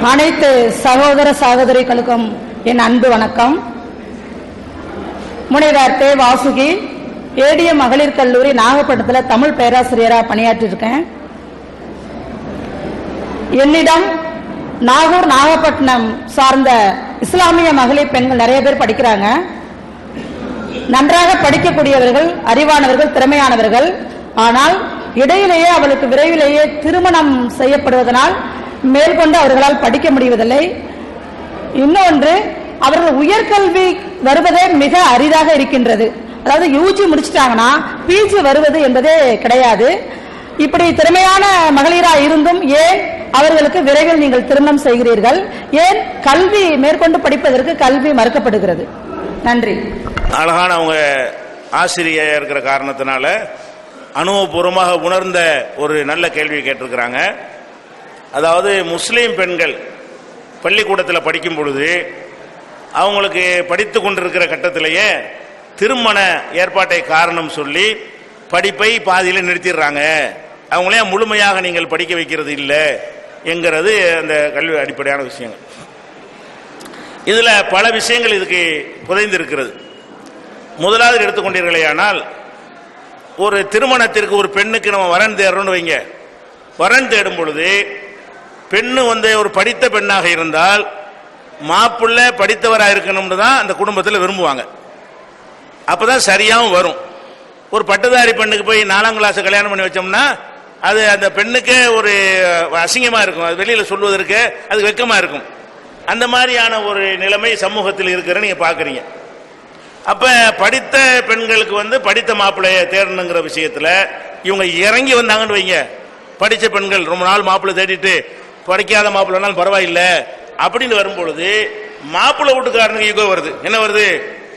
அனைத்து சகோதர சகோதரிகளுக்கும் என் அன்பு வணக்கம். முனைவர் தே வாசுகி, ஏடிஎம் மகளிர் கல்லூரி நாகப்பட்டினத்தில் தமிழ் பேராசிரியராக பணியாற்றிருக்கேன். என்னிடம் நாகூர் நாகப்பட்டினம் சார்ந்த இஸ்லாமிய மகளிர் பெண்கள் நிறைய பேர் படிக்கிறாங்க. நன்றாக படிக்கக்கூடியவர்கள், அறிவானவர்கள், திறமையானவர்கள். ஆனால் இடையிலேயே அவளுக்கு விரைவிலேயே திருமணம் செய்யப்படுவதனால் மேற்கொண்டு அவர்களால் படிக்க முடிவதில்லை. இன்னொன்று, அவர்கள் உயர்கல்வி வருவதே மிக அரிதாக இருக்கின்றது. அதாவது யூஜி முடிச்சிட்டாங்கன்னா பிஜி வருவது என்பதே கிடையாது. இப்படி திறமையான மகளிராக இருந்தும் ஏன் அவர்களுக்கு விரைவில் நீங்கள் திருமணம் செய்கிறீர்கள்? ஏன் கல்வி மேற்கொண்டு படிப்பதற்கு கல்வி மறுக்கப்படுகிறது? நன்றி. அழகான அவங்க ஆசிரியர் இருக்கிற காரணத்தினால அனுபவபூர்வமாக உணர்ந்த ஒரு நல்ல கேள்வி கேட்டிருக்கிறாங்க. அதாவது முஸ்லீம் பெண்கள் பள்ளிக்கூடத்தில் படிக்கும் பொழுது அவங்களுக்கு படித்து கொண்டிருக்கிற கட்டத்திலேயே திருமண ஏற்பாட்டை காரணம் சொல்லி படிப்பை பாதியில் நிறுத்திடுறாங்க. அவங்களே முழுமையாக நீங்கள் படிக்க வைக்கிறது இல்லை என்கிறது அந்த கல்வி அடிப்படையான விஷயங்கள். இதில் பல விஷயங்கள் இதுக்கு புதைந்திருக்கிறது. முதலாவது எடுத்துக்கொண்டீர்களேயானால், ஒரு திருமணத்திற்கு ஒரு பெண்ணுக்கு நம்ம வரன் தேடுறோம்னு வைங்க. வரன் தேடும் பொழுது பெண்ணு ஒரு படித்த பெண்ணாக இருந்தால் மாப்பிள்ளை படித்தவராக இருக்கணும்னு தான் அந்த குடும்பத்தில் விரும்புவாங்க. அப்பதான் சரியாகவும் வரும். ஒரு பட்டதாரி பெண்ணுக்கு போய் 4ஆம் கிளாஸ் கல்யாணம் பண்ணி வச்சோம்னா அது அந்த பெண்ணுக்கே ஒரு அசிங்கமா இருக்கும். அது வெளியில சொல்வதற்கு அது வெக்கமா இருக்கும். அந்த மாதிரியான ஒரு நிலைமை சமூகத்தில் இருக்கிற நீங்க பாக்குறீங்க. அப்ப படித்த பெண்களுக்கு படித்த மாப்பிள்ளைய தேடணுங்கிற விஷயத்துல இவங்க இறங்கி வந்தாங்கன்னு வைங்க. படிச்ச பெண்கள் ரொம்ப நாள் மாப்பிள்ளை தேடிட்டு படிக்காத மாப்பிள்ளைனாலும் பரவாயில்ல அப்படின்னு வரும்பொழுது மாப்பிள்ளை வீட்டுக்காரனுக்கு ஈகோ வருது. என்ன வருது?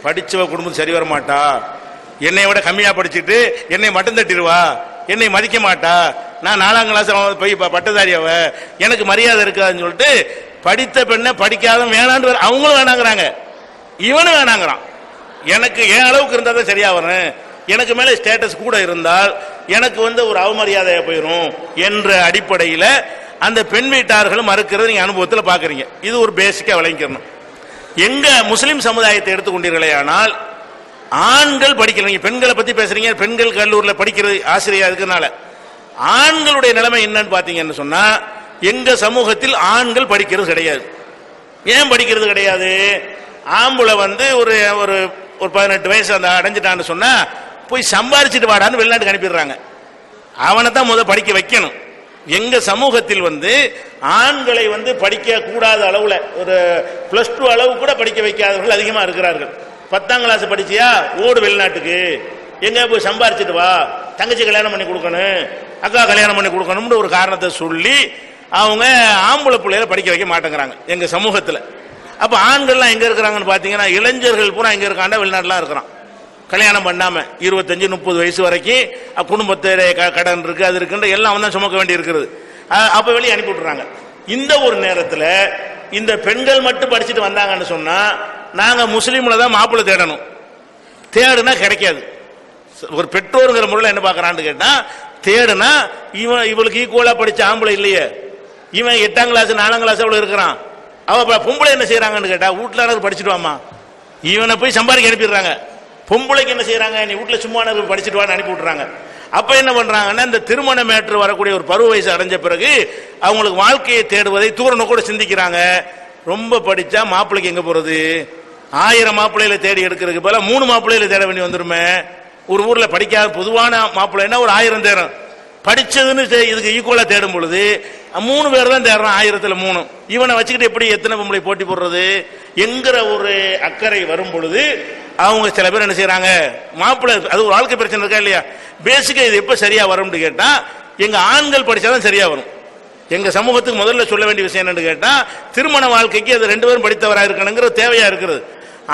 படிச்சவ குடும்பம் சரி வர மாட்டா, என்னை விட கம்மியா படிச்சுட்டு என்னை மட்டும் தட்டிடுவா, என்னை மதிக்க மாட்டா, நான் 4ஆம் கிளாஸ் போய் பட்டதாரியவ, எனக்கு மரியாதை இருக்காதுன்னு சொல்லிட்டு படித்த பெண்ணை படிக்காத வேணான்னு அவங்களும் வேணாங்கிறாங்க, இவனும் வேணாங்கிறான். எனக்கு என் அளவுக்கு இருந்தா தான் சரியா வரும், எனக்கு மேல ஸ்டேட்டஸ் கூட இருந்தால் எனக்கு ஒரு அவமரியாதையா போயிடும் என்ற அடிப்படையில் அந்த பெண் வீட்டார்கள் மறுக்கிறது நீங்க அனுபவத்தில் பாக்குறீங்க. இது ஒரு பேசிக்கா விளங்கிக்கணும். எங்க முஸ்லிம் சமுதாயத்தை எடுத்துக்கொண்டீர்களே ஆனால் ஆண்கள் படிக்கல. நீங்க பெண்களை பத்தி பேசுறீங்க, பெண்கள் கல்லூரியில் படிக்கிறது ஆசிரியர் இருக்கிறதுனால ஆண்களுடைய நிலைமை என்னன்னு பாத்தீங்கன்னு சொன்னா, எங்க சமூகத்தில் ஆண்கள் படிக்கிறது கிடையாது. ஏன் படிக்கிறது கிடையாது? ஆம்பளை ஒரு ஒரு 18 வயசு அந்த அடைஞ்சிட்டான்னு சொன்னா போய் சம்பாரிச்சுட்டு வாடான்னு வெளிநாட்டுக்கு அனுப்பிடுறாங்க. அவனை தான் முதல் படிக்க வைக்கணும். எங்க சமூகத்தில் ஆண்களை படிக்க கூடாத அளவுல ஒரு +2 அளவு கூட படிக்க வைக்காதவர்கள் அதிகமா இருக்கிறார்கள். 10ஆம் கிளாஸ் படிச்சியா ஓடு வெளிநாட்டுக்கு, எங்க போய் சம்பாரிச்சுட்டு வா, தங்கச்சி கல்யாணம் பண்ணி கொடுக்கணும், அக்கா கல்யாணம் பண்ணி கொடுக்கணும்னு ஒரு காரணத்தை சொல்லி அவங்க ஆம்பளை பிள்ளைகளை படிக்க வைக்க மாட்டேங்கிறாங்க எங்க சமூகத்தில். அப்ப ஆண்கள்லாம் எங்க இருக்கிறாங்கன்னு பாத்தீங்கன்னா, இளைஞர்கள் பூரா எங்க இருக்காண்டா வெளிநாட்டுலாம் இருக்கிறான். கல்யாணம் பண்ணாம 25-30 வயசு வரைக்கும் குடும்பத்தை கடன் இருக்கு, அது இருக்குன்ற எல்லாம் தான் சுமக்க வேண்டி இருக்கிறது. அப்ப வெளியே அனுப்பி விட்டுறாங்க. இந்த ஒரு நேரத்தில் இந்த பெண்கள் மட்டும் படிச்சுட்டு வந்தாங்கன்னு சொன்னா நாங்க முஸ்லீம்ல தான் மாப்பிள்ளை தேடணும். தேடுனா கிடைக்காது. ஒரு பெற்றோருங்கிற முறையில் என்ன பாக்குறான்னு கேட்டா, தேடுனா இவளுக்கு ஈக்குவலா படிச்ச ஆம்பளை இல்லையே, இவன் 8ஆம் கிளாஸ் 4ஆம் கிளாஸ் அவ்வளவு இருக்கிறான். அவ பொம்பளை என்ன செய்யறாங்கன்னு கேட்டா, வீட்டுல படிச்சுட்டு வாமா, இவனை போய் சம்பாதிக்க அனுப்பிடுறாங்க. பொம்பளைக்கு என்ன செய்யறாங்க, நீ வீட்டுல சும்மா படிச்சுட்டு வான்னு அனுப்பி விட்டுறாங்க. அப்ப என்ன பண்றாங்கன்னா, இந்த திருமண மேற்று வரக்கூடிய ஒரு பருவ வயசு அடைஞ்ச பிறகு அவங்களுக்கு வாழ்க்கையை தேடுவதை தூர கூட சிந்திக்கிறாங்க. ரொம்ப படிச்சா மாப்பிள்ளைக்கு எங்க போறது? 1000 மாப்பிள்ளையில தேடி எடுக்கிறதுக்கு போல 3 மாப்பிள்ளையில தேட வேண்டி வந்துருமே. ஒரு ஊர்ல படிக்காத பொதுவான மாப்பிள்ளைன்னா ஒரு 1000 தேடும். படிச்சதுன்னு இதுக்கு ஈக்குவலா தேடும் பொழுது 3 பேர் தான் தேடுறான். 1000ல் 3. இவனை வச்சுக்கிட்டு எப்படி எத்தனை பொம்பளை போட்டி போடுறது என்கிற ஒரு அக்கறை வரும் பொழுது அவங்க சில பேர் என்ன செய்யறாங்க, மாப்பிள்ளை அது ஒரு வாழ்க்கை பிரச்சனை இருக்கா இல்லையா, பேசிக்கா இது எப்ப சரியா வரும்னு கேட்டா, எங்க ஆண்கள் படிச்சாதான் சரியா வரும். எங்க சமூகத்துக்கு முதல்ல சொல்ல வேண்டிய விஷயம் என்னன்னு கேட்டா, திருமண வாழ்க்கைக்கு அது 2 பேரும் படித்தவராக இருக்கணுங்கிற தேவையா இருக்கிறது.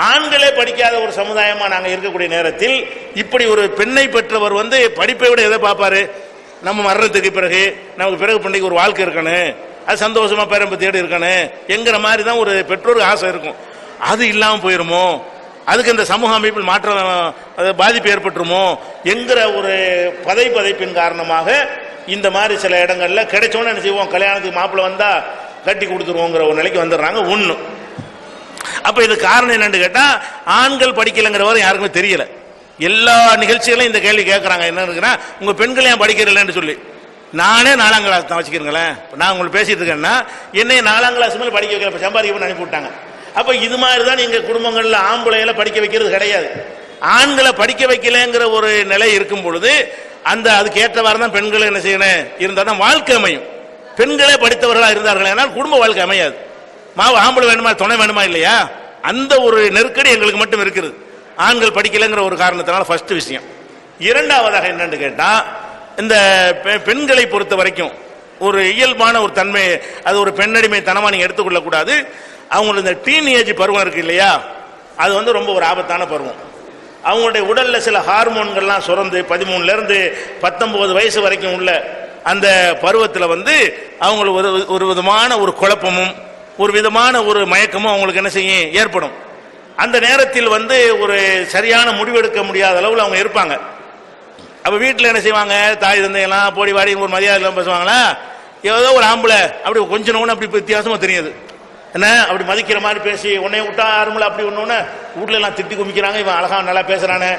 ஆண்களே படிக்காத ஒரு சமுதாயமா நாங்க இருக்கக்கூடிய நேரத்தில் இப்படி ஒரு பெண்ணை பெற்றவர் படிப்பை விட எதை பார்ப்பாரு? நம்ம மரணத்துக்கு பிறகு நமக்கு பிறகு பண்டிகை ஒரு வாழ்க்கை இருக்கணும், அது சந்தோஷமா பேரம்பு தேடி இருக்கணும் என்கிற மாதிரி தான் ஒரு பெற்றோருக்கு ஆசை இருக்கும். அது இல்லாம போயிருமோ, அதுக்கு இந்த சமூக அமைப்பில் மாற்றம் பாதிப்பு ஏற்பட்டுருமோ என்கிற ஒரு பதைப்பின் காரணமாக இந்த மாதிரி சில இடங்கள்ல கிடைச்சோன்னு என்ன செய்வோம், கல்யாணத்துக்கு மாப்பிள்ளை வந்தா கட்டி கொடுத்துருவோங்கிற ஒரு நிலைக்கு வந்துடுறாங்க. ஒன்று. அப்ப இது காரணம் என்னன்னு கேட்டா, ஆண்கள் படிக்கலைங்கிறவரை யாருக்குமே தெரியல. எல்லா நிகழ்ச்சிகளும் இந்த கேள்வி கேட்கறாங்க, என்ன உங்க பெண்கள் ஏன் படிக்கிறீங்கன்னு சொல்லி. நானே 4ஆம் கிளாஸ் தான் வச்சுக்கிறீங்களேன். நான் உங்களுக்கு பேசிட்டு இருக்கேன்னா என்னைய 4ஆம் கிளாஸ் மேலே படிக்க வைக்கல, சம்பாதிக்க அனுப்பி விட்டாங்க. அப்ப இது மாதிரி தான் எங்க குடும்பங்கள்ல ஆம்பளைகளை படிக்க வைக்கிறது கிடையாது. ஆண்களை படிக்க வைக்கலங்கிற ஒரு நிலை இருக்கும் பொழுது அந்த அதுக்கு ஏற்றவாறு தான் பெண்களை என்ன செய்யணும் இருந்தால் தான் வாழ்க்கை அமையும். பெண்களே படித்தவர்களா இருந்தார்கள் ஆனால் குடும்ப வாழ்க்கை அமையாது. ஆம்பளை வேணுமா, துணை வேணுமா இல்லையா, அந்த ஒரு நெருக்கடி எங்களுக்கு மட்டும் இருக்குது, ஆண்கள் படிக்கலைங்கிற ஒரு காரணத்தினால. ஃபர்ஸ்ட் விஷயம். இரண்டாவதாக என்னன்னு கேட்டா, இந்த பெண்களை பொறுத்த வரைக்கும் ஒரு இயல்பான ஒரு தன்மை, அது ஒரு பெண்ணடிமை தனமா நீங்க எடுத்துக்கொள்ள கூடாது. அவங்களுக்கு இந்த டீனேஜ் பருவம் இருக்கு இல்லையா, அது ரொம்ப ஒரு ஆபத்தான பருவம். அவங்களுடைய உடல்ல சில ஹார்மோன்கள்லாம் சுரந்து 13ல இருந்து 19 வயசு வரைக்கும் உள்ள அந்த பருவத்தில் அவங்களுக்கு ஒரு விதமான ஒரு குழப்பமும் ஒரு விதமான ஒரு மயக்கமும் அவங்களுக்கு என்ன செய்யும் ஏற்படும். அந்த நேரத்தில் ஒரு சரியான முடிவெடுக்க முடியாத அளவில் அவங்க இருப்பாங்க. அப்ப வீட்டில் என்ன செய்வாங்க, தாய் தந்தையெல்லாம் போடி வாடி ஒரு மரியாதை எல்லாம் பேசுவாங்களா, ஏதோ ஒரு ஆம்பளை அப்படி கொஞ்சம் அப்படி வித்தியாசமா தெரியுது, என்ன அப்படி மதிக்கிற மாதிரி பேசி உன்னை விட்டா ஆரம்பல அப்படி ஒண்ணு வீட்டுல எல்லாம் திட்டி குமிக்கிறாங்க, இவன் அழகா நல்லா பேசுறானே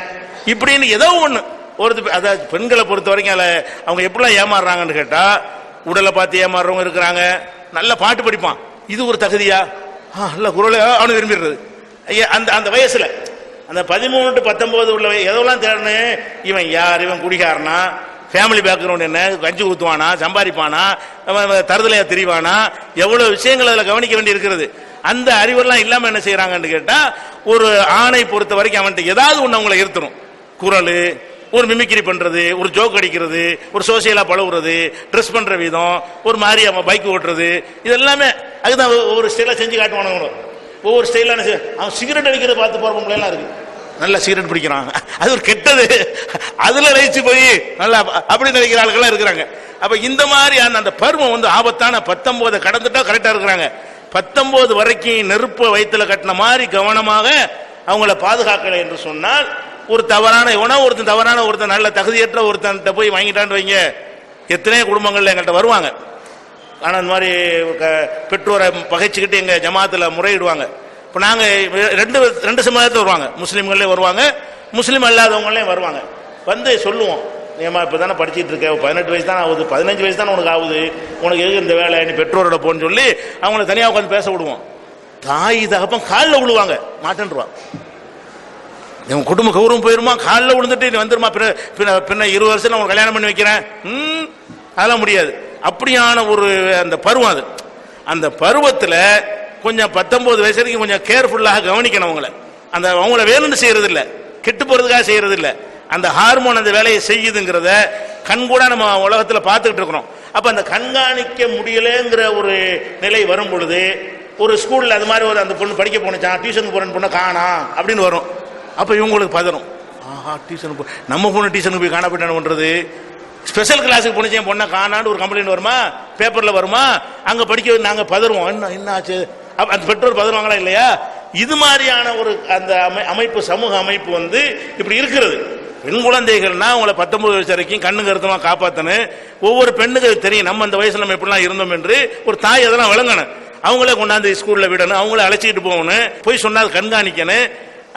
இப்படின்னு ஏதோ ஒண்ணு. அதாவது பெண்களை பொறுத்த வரைக்கும் அவங்க எப்படிலாம் ஏமாறுறாங்கன்னு கேட்டா, உடலை பார்த்து ஏமாறுறவங்க இருக்கிறாங்க. நல்ல பாட்டு படிப்பான், இது ஒரு தகுதியா, நல்ல குரல் அவனு விரும்பிடுறது. அந்த வயசுல அந்த 13 to 19 உள்ள எதெல்லாம் தேடணும், இவன் யார், இவன் குடிகாரனா, ஃபேமிலி பேக்ரவுண்ட் என்ன, கஞ்சி ஊத்துவானா, சம்பாதிப்பானா, தருதலையா திரிவானா, எவ்வளவு விஷயங்கள் அதில் கவனிக்க வேண்டி இருக்கிறது. அந்த அறிவெல்லாம் இல்லாம என்ன செய்யறாங்கன்னு கேட்டா, ஒரு ஆணை பொறுத்த வரைக்கும் அவன்கிட்ட ஏதாவது ஒண்ணு அவங்களை இருத்தணும். குரல், ஒரு மிமிக்ரி பண்றது, ஒரு ஜோக் அடிக்கிறது, ஒரு சோசியலா பழகுறது, ட்ரெஸ் பண்ற விதம், ஒரு மாதிரி அவன் பைக் ஓட்டுறது, இது எல்லாமே அதுதான் ஒவ்வொரு ஸ்டைலா செஞ்சு காட்டுவானு. ஒவ்வொரு ஸ்டைலான அவன் சிகரெட் அடிக்கிறத பார்த்து போற பொம்பளைலாம் இருக்கு, நல்லா சிகரெட் பிடிக்கிறான், அது ஒரு கெட்டது, அதுல லயிச்சு போய் நல்லா அப்படி நினைக்கிற ஆளுகள்லாம் இருக்கிறாங்க. அப்ப இந்த மாதிரி அந்த பருவம் ஆபத்தான. 19 கடந்துட்டா கரெக்டா இருக்கிறாங்க. 19 வரைக்கும் நெருப்ப வயிற்றுல கட்டின மாதிரி கவனமாக அவங்கள பாதுகாக்கலை என்று சொன்னால், ஒரு தவறான ஒருத்தன் தவறான ஒருத்தன் நல்ல தகுதியற்ற ஒருத்தன் போய் வாங்கிட்டான்னு வைங்க, எத்தனை குடும்பங்கள்ல எங்கள்கிட்ட வருவாங்க. ஆனா இந்த மாதிரி பெற்றோரை பகைச்சுக்கிட்டு எங்க ஜமாத்துல முறையிடுவாங்க. இப்போ நாங்க ரெண்டு சமுதாயத்தில் வருவாங்க, முஸ்லீம்களே வருவாங்க, முஸ்லீம் அல்லாதவங்களே வருவாங்க. சொல்லுவோம், ஏமா இப்போ தானே படிச்சுட்டு இருக்க, 18 வயசு தானே ஆகுது, 15 வயசு தானே உனக்கு ஆகுது, உனக்கு எதுக்கு இந்த வேலை, நீ பெற்றோரோட போன்னு சொல்லி அவங்கள தனியாக உட்காந்து பேச விடுவோம். தாய் தகப்பன் காலில் விழுவாங்க, மாட்டேன்ருவா. என் குடும்ப கௌரவம் போயிருமா, காலில் விழுந்துட்டு நீ வந்துருமா, பின்ன 20 வருஷம் நான் கல்யாணம் பண்ணி வைக்கிறேன், அதெல்லாம் முடியாது. அப்படியான ஒரு அந்த பருவம். அது அந்த பருவத்தில் கொஞ்சம் 19 வயசு வரைக்கும் கொஞ்சம் கேர்ஃபுல்லாக கவனிக்கணும். அவங்கள வேணும்னு செய்யறது இல்லை, கெட்டு போறதுக்காக செய்யறது இல்லை. அந்த ஹார்மோன் அந்த வேலையை செய்யுதுங்கிறத கண்கூட நம்ம உலகத்தில் பார்த்துக்கிட்டு இருக்கிறோம். அப்ப அந்த கண்காணிக்க முடியலங்கிற ஒரு நிலை வரும் பொழுது, ஒரு ஸ்கூல்ல அது மாதிரி அந்த பொண்ணு படிக்க போனுச்சான், டியூஷனுக்கு போற பொண்ணு காணா அப்படின்னு வரும். அப்ப இவங்களுக்கு பதறும், டியூஷனுக்கு நம்ம பொண்ணு டியூஷனுக்கு போய் காண போயிட்டானு பண்றது, ஸ்பெஷல் கிளாஸுக்கு போனிச்சு என் பொண்ணை காணான்னு ஒரு கம்ப்ளைண்ட் வருமா, பேப்பர்ல வருமா, அங்க படிக்க நாங்க பதறுவோம், என்ன ஆச்சு, அந்த பெற்றோர் பதறுவாங்களா இல்லையா. இது மாதிரியான ஒரு அந்த அமைப்பு, சமூக அமைப்பு இப்படி இருக்கிறது. பெண் குழந்தைகள்னா அவங்கள 19 வயசு வரைக்கும் கண்ணு கருத்தமா காப்பாத்தணும். ஒவ்வொரு பெண்ணுக்கு தெரியும் நம்ம அந்த வயசுல நம்ம எப்படிலாம் இருந்தோம் என்று. ஒரு தாய் அதெல்லாம் விளங்கணும். அவங்களே கொண்டாந்து ஸ்கூல்ல விடணும், அவங்கள அழைச்சிட்டு போகணும், போய் சொன்னால் கண்காணிக்கணும்.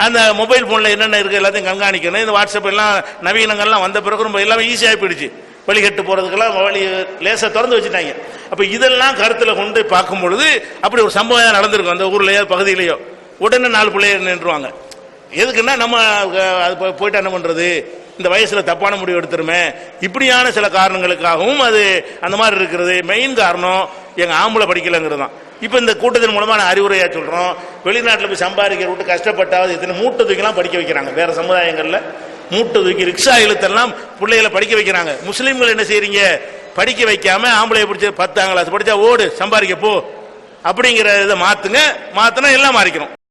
அந்த மொபைல் போன்ல என்னென்ன இருக்கு எல்லாத்தையும் கண்காணிக்கணும். இந்த வாட்ஸ்அப் எல்லாம் நவீனங்கள்லாம் வந்த பிறகு ரொம்ப எல்லாமே ஈஸியாக போயிடுச்சு. வழிகட்டு போறதுக்கெல்லாம் வழி லேசா திறந்து வச்சுட்டாங்க. அப்ப இதெல்லாம் கருத்துல கொண்டு பார்க்கும் பொழுது அப்படி ஒரு சம்பவம் நடந்திருக்கும் அந்த ஊர்லயோ பகுதியிலேயோ. உடனே 4 பிள்ளைகள் நின்றுவாங்க. எதுக்குன்னா நம்ம போயிட்டு என்ன பண்றது, இந்த வயசுல தப்பான முடிவு எடுத்துருமே, இப்படியான சில காரணங்களுக்காகவும் அது அந்த மாதிரி இருக்கிறது. மெயின் காரணம் எங்க ஆம்பளை படிக்கலங்கிறது தான். இப்ப இந்த கூட்டத்தின் மூலமா நான் அறிவுரையா சொல்றோம், வெளிநாட்டில் போய் சம்பாதிக்கிற விட்டு கஷ்டப்பட்டாவது எத்தனை மூட்டை தூக்கிலாம் படிக்க வைக்கிறாங்க. வேற சமுதாயங்கள்ல மூட்டை தூக்கி ரிக்ஷா இழுத்தெல்லாம் பிள்ளைகளை படிக்க வைக்கிறாங்க. முஸ்லீம்கள் என்ன செய்யறீங்க, படிக்க வைக்காம ஆம்பளை பிடிச்ச 10ஆம் கிளாஸ் படிச்சா ஓடு சம்பாதிக்க போ அப்படிங்கிற இதை மாத்துனா எல்லாம் மாறிக்கணும்.